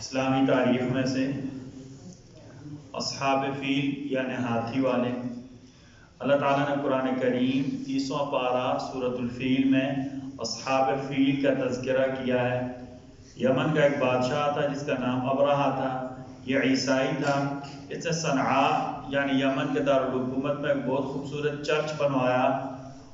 اسلامی تاریخ میں سے اصحاب فیل یعنی ہاتھی والے، اللہ تعالیٰ نے قرآن کریم 30واں پارہ سورۃ الفیل میں اصحاب فیل کا تذکرہ کیا ہے۔ یمن کا ایک بادشاہ تھا جس کا نام ابرہہ تھا، یہ عیسائی تھا۔ اس نے صنعاء یعنی یمن کے دارالحکومت میں ایک بہت خوبصورت چرچ بنوایا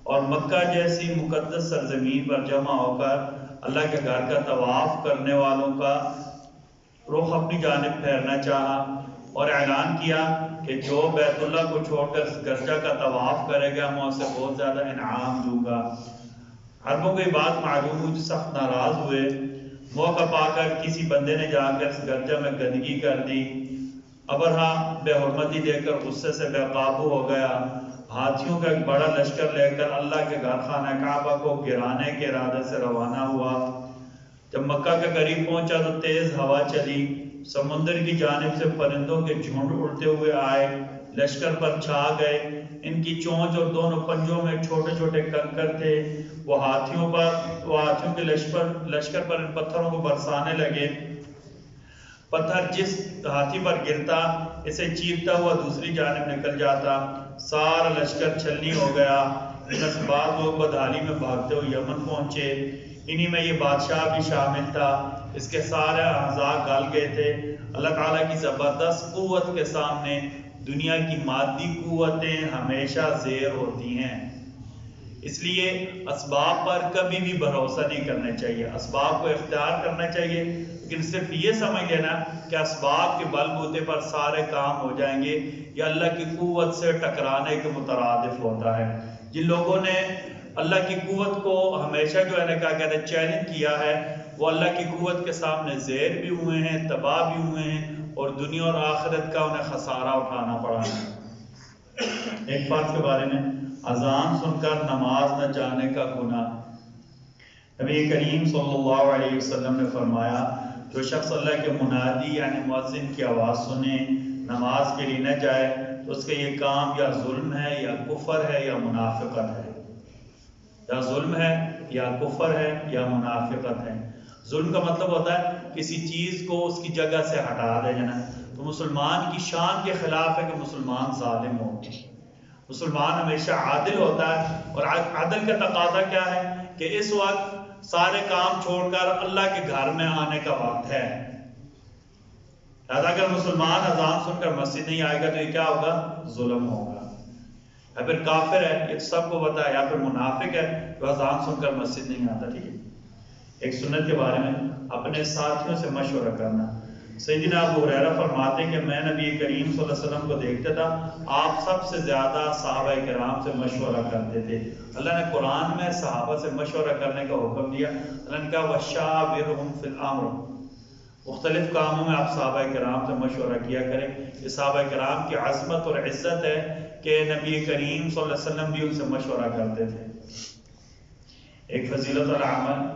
اور مکہ جیسی مقدس سرزمین پر جمع ہو کر اللہ کے گھر کا طواف کرنے والوں کا رخ اپنی جانب پھیرنا چاہا اور اعلان کیا کہ جو بیت اللہ کو چھوڑ کر گرجا کا طواف کرے گا میں اسے بہت زیادہ انعام دوں گا۔ عربوں کو یہ بات معلوم ہوئی، سخت ناراض ہوئے۔ موقع پا کر کسی بندے نے جا کر اس گرجا میں گندگی کر دی۔ ابرہہ بے حرمتی دے کر غصے سے بے قابو ہو گیا، ہاتھیوں کا ایک بڑا لشکر لے کر اللہ کے گھر خانہ کعبہ کو گرانے کے ارادے سے روانہ ہوا۔ جب مکہ کے قریب پہنچا تو تیز ہوا چلی، سمندر کی جانب سے پرندوں کے جھنڈ اڑتے ہوئے آئے، لشکر پر چھا گئے۔ ان کی چونچ اور دونوں پنجوں میں چھوٹے چھوٹے کنکر تھے۔ وہ ہاتھیوں کے لشکر پر ان پتھروں کو برسانے لگے۔ پتھر جس ہاتھی پر گرتا اسے چیرتا ہوا دوسری جانب نکل جاتا، سارا لشکر چھلنی ہو گیا۔ ان سے بعد لوگ بدحالی میں بھاگتے ہوئے یمن پہنچے، انہی میں یہ بادشاہ بھی شامل تھا۔ اس کے سارے اعضاء گل گئے تھے۔ اللہ تعالیٰ کی زبردست قوت کے سامنے دنیا کی مادی قوتیں ہمیشہ زیر ہوتی ہیں۔ اس لیے اسباب پر کبھی بھی بھروسہ نہیں کرنا چاہیے، اسباب کو اختیار کرنا چاہیے، لیکن صرف یہ سمجھ لینا کہ اسباب کے بل بوتے پر سارے کام ہو جائیں گے، یہ اللہ کی قوت سے ٹکرانے کے مترادف ہوتا ہے۔ جن لوگوں نے اللہ کی قوت کو ہمیشہ جو ہے نا کیا کہتے ہیں چیلنج کیا ہے، وہ اللہ کی قوت کے سامنے زیر بھی ہوئے ہیں، تباہ بھی ہوئے ہیں، اور دنیا اور آخرت کا انہیں خسارہ اٹھانا پڑا ہے۔ ایک بات کے بارے میں، اذان سن کر نماز نہ جانے کا گناہ۔ نبی کریم صلی اللہ علیہ وسلم نے فرمایا، جو شخص اللہ کے منادی یعنی مؤذن کی آواز سنے نماز کے لیے نہ جائے تو اس کا یہ کام یا ظلم ہے یا کفر ہے یا منافقت ہے، یا ظلم ہے یا کفر ہے یا منافقت ہے۔ ظلم کا مطلب ہوتا ہے کسی چیز کو اس کی جگہ سے ہٹا دے جانا، تو مسلمان کی شان کے خلاف ہے کہ مسلمان ظالم ہو۔ مسلمان ہمیشہ عادل ہوتا ہے، اور عدل کا تقاضا کیا ہے کہ اس وقت سارے کام چھوڑ کر اللہ کے گھر میں آنے کا وقت ہے۔ لہذا اگر مسلمان اذان سن کر مسجد نہیں آئے گا تو یہ کیا ہوگا؟ ظلم ہوگا، یا پھر کافر ہے، یہ سب کو پتا ہے، یا پھر منافق ہے جو اذان سن کر مسجد نہیں آتا۔ ٹھیک ہے، ایک سنت کے بارے میں اپنے ساتھیوں سے مشورہ کرنا۔ سیدنا ابو ہریرہ فرماتے ہیں کہ میں نبی کریم صلی اللہ علیہ وسلم کو دیکھتا تھا، آپ سب سے زیادہ صحابہ کرام سے مشورہ کرتے تھے۔ اللہ نے قرآن میں صحابہ سے مشورہ کرنے کا حکم دیا۔ اللہ نے کہا وَشَاوِرْهُمْ فِي الْأَمْرِ، مختلف کاموں میں آپ صحابہ کرام سے مشورہ کیا کریں۔ یہ صحابہ کرام کی عظمت اور عزت ہے کہ نبی کریم صلی اللہ علیہ وسلم بھی ان سے مشورہ کرتے تھے۔ ایک فضیلت العمل،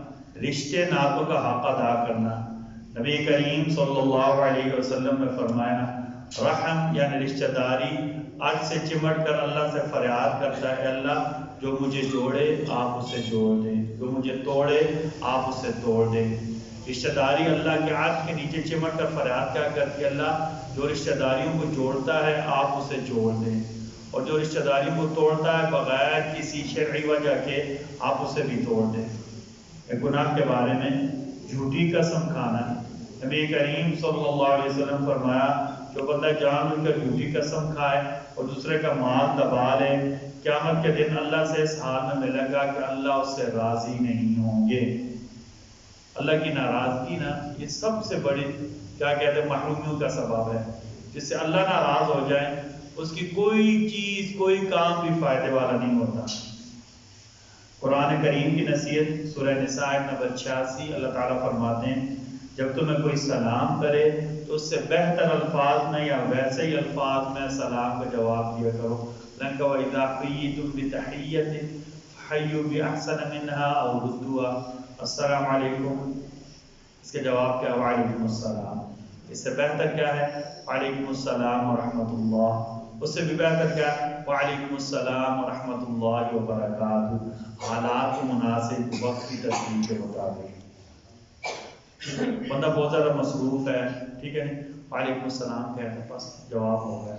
رشتے ناتوں کا حق ادا کرنا۔ نبی کریم صلی اللہ علیہ وسلم نے فرمایا، رحم یعنی رشتہ داری عرش سے چمٹ کر اللہ سے فریاد کرتا ہے، اللہ جو مجھے جوڑے آپ اسے جوڑ دیں، جو مجھے توڑے آپ اسے توڑ دیں۔ رشتہ داری اللہ کے عرش کے نیچے چمٹ کر فریاد کیا کرتی ہے، اللہ جو رشتہ داریوں کو جوڑتا ہے آپ اسے جوڑ دیں، اور جو رشتہ داریوں کو توڑتا ہے بغیر کسی شرعی وجہ کے آپ اسے بھی توڑ دیں۔ ایک گناہ کے بارے میں، جھوٹی قسم کھانا۔ نبی کریم صلی اللہ علیہ وسلم فرمایا، جو بندہ جان بوجھ کر جھوٹی قسم کھائے اور دوسرے کا مال دبا لے، قیامت کے دن اللہ سے اس حال میں ملے گا کہ اللہ اس سے راضی نہیں ہوں گے۔ اللہ کی ناراضگی نا یہ سب سے بڑی کیا کہتے ہیں محرومیوں کا سبب ہے۔ جس سے اللہ ناراض ہو جائے اس کی کوئی چیز کوئی کام بھی فائدے والا نہیں ہوتا۔ قرآن کریم کی نصیحت سورہ نساء نمبر 86، اللہ تعالیٰ فرماتے ہیں، جب تمہیں کوئی سلام کرے تو اس سے بہتر الفاظ میں یا ویسے ہی الفاظ میں سلام کا جواب دیا کرو۔ وَإِذَا حُيِّيتُم بِتَحِيَّةٍ فَحَيُّوا بِأَحْسَنَ مِنْهَا أَوْ رُدُّوهَا، السلام علیکم، اس کے جواب کیا؟ وعلیکم السلام۔ اس سے بہتر کیا ہے؟ وعلیکم السلام ورحمۃ اللہ۔ اس سے بھی بہتر کیا ہے؟ وعلیکم السلام ورحمۃ اللہ وبرکاتہ، حالات کے مناسب، وقت کی تصویر کے مطابق۔ بندہ بہت زیادہ مصروف ہے، ٹھیک ہے، وعلیکم السلام کہتے ہیں، بس جواب ہو گیا،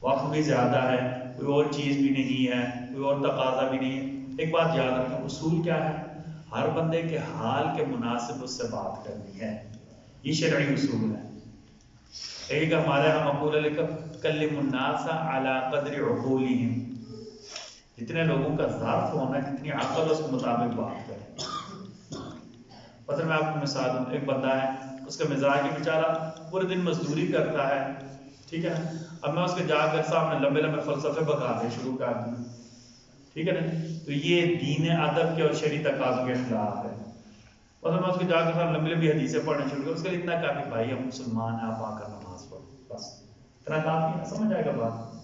وقت بھی زیادہ ہے، کوئی اور چیز بھی نہیں ہے، کوئی اور تقاضا بھی نہیں ہے۔ ایک بات یاد رکھیں، اصول کیا ہے؟ ہر بندے کے حال کے مناسب اس سے بات کرنی ہے، یہ شرعی اصول ہے۔ ایک ہمارے یہاں مقولہ لکھا کلم الناس علی قدر عقولہم، جتنے لوگوں کا ظرف ہونا، جتنی عقل اس کے مطابق بات کریں۔ مثلا میں آپ کو مثال دوں، ایک بندہ ہے، اس کا مزاج ہے بیچارہ پورے دن مزدوری کرتا ہے، ٹھیک ہے نا، اب میں اس کے جا کر سامنے لمبے لمبے فلسفے بکانے شروع کر دوں، ٹھیک ہے نا، تو یہ دین ادب کے اور شرعی تقاضوں کے خلاف ہے۔ مثلا میں اس کے جا کر سامنے لمبی لمبی حدیثیں پڑھنا شروع کر، اس کے لیے اتنا کافی، بھائی ہم مسلمان ہیں، آپ آ کر نماز پڑھو، بس اتنا کافی ہے، سمجھ آئے گا بات۔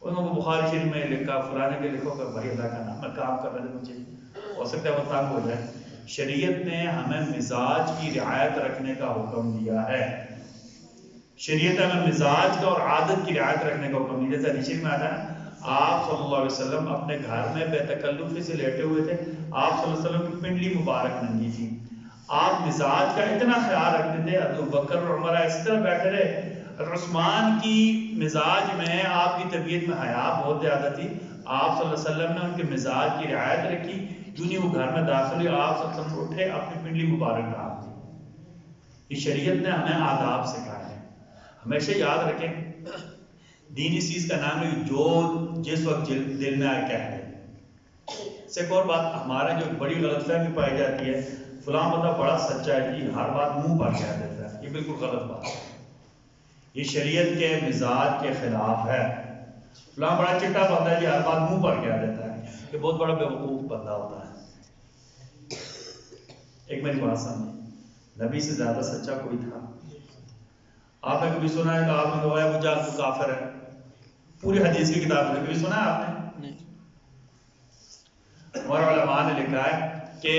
انہوں کو بخاری شریف میں لکھا، فلانے کے لکھو کہ بھائی اللہ کا نام، میں کام کر رہے تھے، مجھے ہو سکتا ہے وہ تنگ ہو جائے۔ شریعت نے ہمیں مزاج کی رعایت رکھنے کا حکم دیا ہے، شریعت ہمیں مزاج کا اور عادت کی رعایت رکھنے کا حکم دیا۔ جیسے حدیث میں آتا ہے، آپ صلی اللہ علیہ وسلم اپنے گھر میں بے تکلفی سے لیٹے ہوئے تھے، آپ صلی اللہ علیہ وسلم کی پنڈلی مبارک ننگی تھی، آپ مزاج کا اتنا خیال رکھتے تھے، ابو بکر اور عمر اس طرح بیٹھے رہے، عثمان کی مزاج میں، آپ کی طبیعت میں حیا بہت زیادہ تھی، آپ صلی اللہ علیہ وسلم نے ان کے مزاج کی رعایت رکھی، جو نہیں وہ گھر میں داخل ہوئے، آپ صلی اللہ علیہ وسلم اٹھے، اپنی پنڈلی مبارک ڈال دی۔ یہ شریعت نے ہمیں آداب سکھائے ہیں، ہمیشہ یاد رکھیں، دین اس چیز کا نام ہے جو جس وقت دل میں آئے کہہ دیں۔ سے ایک اور بات، ہمارا جو بڑی غلط فہمی پائی جاتی ہے، فلاں بندہ بڑا سچا ہے جی، ہر بات منہ پر کہہ دیتا ہے، یہ بالکل غلط بات ہے، یہ شریعت کے مزاج کے خلاف ہے۔ فلاں بڑا چٹا بندہ ہے جی، ہر بات منہ پر کہہ دیتا ہے، یہ بہت بڑا بیوقوف بندہ ہوتا ہے۔ ایک میری بات سمجھیں، نبی سے زیادہ سچا کوئی تھا؟ آپ نے کبھی سنا ہے کہ آپ نے کہا ابو جہل تو کافر ہے؟ پوری حدیث کی کتاب میں کبھی سنا ہے آپ نے؟ ہمارے علماء نے لکھا ہے کہ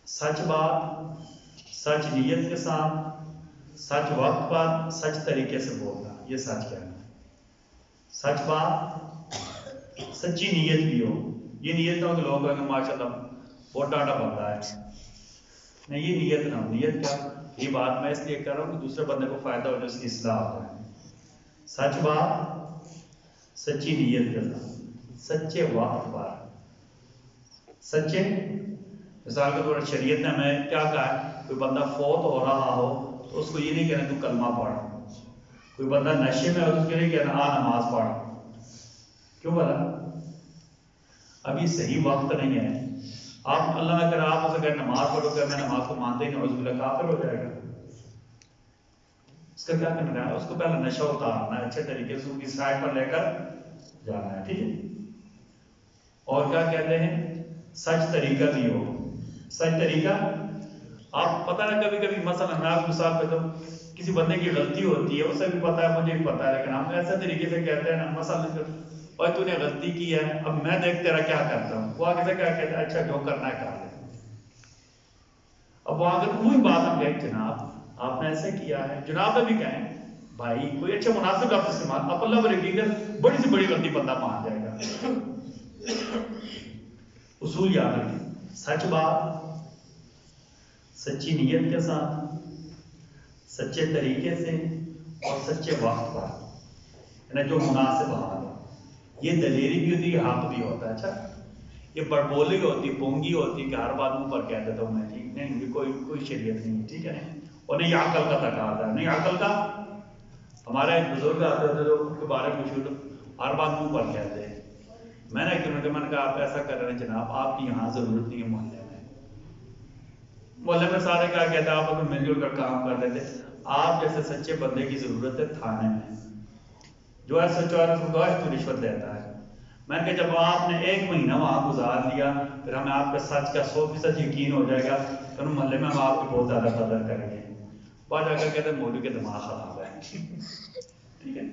سچ بات، سچ نیت کے ساتھ، سچ وقت پر، سچ طریقے سے بولنا، یہ سچ کہنا ہے۔ سچ بات، سچی نیت بھی ہو، یہ نیت نہ ہو کہ لوگ کہیں گے ماشاء اللہ بہت ڈاٹا بنتا ہے، نہیں یہ نیت نہ ہو۔ نیت کیا؟ یہ بات میں اس لیے کر رہا ہوں کہ دوسرے بندے کو فائدہ ہو جائے، اس کی اصلاح ہو جائے۔ سچ بات، سچی نیت کے ساتھ، سچے وقت پر، سچے، مثال کے طور پر شریعت نے ہمیں کیا کہا ہے، کوئی بندہ فوت ہو رہا ہو تو اس کو یہ نہیں کہنا تو کلمہ پڑھ، کوئی بندہ نشے میں ہو تو اس کے لیے کہنا آ نماز پڑھ، کیوں بولا؟ اب یہ صحیح وقت نہیں ہے، آپ اللہ نہ کرے آپ اسے کہیں نماز پڑھو کہ میں نماز کو مانتے ہی نہیں، عزب اللہ کافر ہو جائے گا۔ اس کا کیا کرنا ہے؟ اس کو پہلے نشہ اتارنا ہے، اچھے طریقے سے ان کی سائڈ پر لے کر جانا ہے، ٹھیک ہے۔ اور کیا کہتے ہیں؟ سچ طریقہ بھی ہو، سچ طریقہ، آپ پتہ ہے کبھی کبھی مثلا میں آپ مثال پہ دوں، کسی بندے کی غلطی ہوتی ہے، اسے بھی پتہ ہے مجھے بھی پتہ ہے، لیکن ہم ایسے طریقے سے کہتے ہیں نا، مثلا اور تو نے غلطی کی ہے، اب میں دیکھ تیرا کیا کرتا ہوں، وہ آگے سے کیا کہتا ہے، اچھا جو کرنا ہے کر لے۔ اب وہ آگے وہی بات ہم کہیں جناب آپ نے ایسے کیا ہے، جناب میں بھی کہیں بھائی کوئی اچھا مناسب لفظ استعمال، اب اللہ بڑی بڑی سے بڑی غلطی بندہ مان جائے گا۔ اصول یاد رکھیں، سچ بات، سچی نیت کے ساتھ، سچے طریقے سے اور سچے وقت پر، یعنی جو مناسب حال ہو، یہ دلیری بھی ہوتی ہے، حق بھی ہوتا ہے۔ اچھا یہ بڑبولی ہوتی، پونگی ہوتی کہ ہر بات منہ پر کہہ دیتا ہوں میں، ٹھیک نہیں، یہ کوئی شریعت نہیں ہے، ٹھیک ہے، اور نہیں عقل کا تقاضا ہے، نہیں عقل کا۔ ہمارے ایک بزرگ آتے ہوتے جو ان کے بارے میں پوچھو تو ہر بات منہ پر کہتے ہیں۔ میں نے ایک دن میں نے کہا آپ ایسا کر رہے ہیں جناب، آپ کی یہاں ضرورت نہیں ہے محلے میں، محلے میں سارے کیا کہتے ہیں آپ مل جل کر کام کر رہے تھے، آپ جیسے سچے بندے کی ضرورت ہے تھانے میں، جو ہے سچا ہے تو رشوت دیتا ہے۔ میں نے کہا جب آپ نے 1 مہینہ وہاں گزار دیا، پھر ہمیں آپ کے سچ کا 100% یقین ہو جائے گا، پھر محلے میں ہم آپ کی بہت زیادہ قدر کریں گے۔ بعد جا کر کہتے ہیں مولوی کے دماغ خراب ہے، ٹھیک ہے،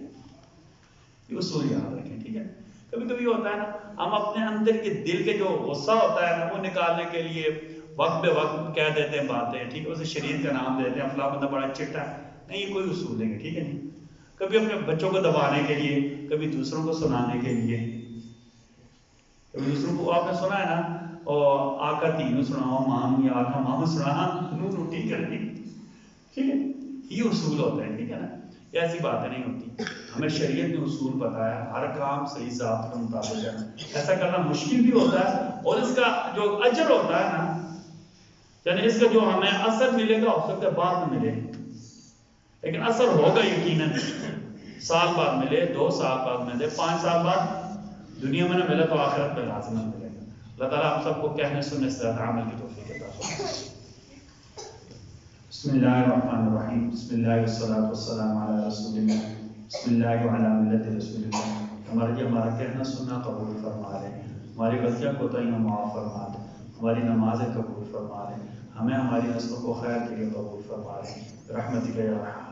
یہ اصول یاد رکھیں، ٹھیک ہے۔ کبھی کبھی ہوتا ہے نا، ہم اپنے اندر کے دل کے جو غصہ ہوتا ہے نا، وہ نکالنے کے لیے وقت بے وقت کہہ دیتے ہیں باتیں، ٹھیک ہے، اسے شریعت کا نام دیتے ہیں، فلاں بندہ بڑا چٹا ہے، نہیں یہ کوئی اصول نہیں ہے، ٹھیک ہے نہیں۔ کبھی اپنے بچوں کو دبانے کے لیے، کبھی دوسروں کو سنانے کے لیے، کبھی دوسروں کو، آپ نے سنا ہے نا اور آقا تینوں سناؤ مام یا آقا مام سنا نو ٹھیک ہے ٹھیک ہے، یہ اصول ہوتا ہے، ٹھیک ہے نا، یہ ایسی باتیں نہیں ہوتی. ہمیں شریعت نے اصول بتایا، ہر کام صحیح ضابط کے مطابق ہے. ایسا کرنا مشکل بھی ہوتا ہے اور اس کا جو اجر ہوتا ہے نا، یعنی اس کا جو ہمیں اثر ملے گا ہو سکتا ہے بعد میں ملے، لیکن اثر ہوگا یقیناً. سال بعد ملے، 2 سال بعد ملے، 5 سال بعد دنیا میں نہ ملے تو آخرت میں لازم ملے گا. اللہ تعالیٰ ہم سب کو کہنے سننے سے عمل کی توفیق عطا فرمائے. بسم اللہ الرحمن الرحیم. بسم اللہ والصلاۃ والسلام علی رسول اللہ. بسم اللہ وعلی ملت رسول اللہ. ہمارا کہنا سننا قبول فرما لے، ہماری غلطیاں کوتاہیاں معاف فرما لے، ہماری نمازیں قبول فرما لے، ہمیں ہماری نسلوں کو خیر کے لیے قبول فرما لے. رحمتک یا ارحم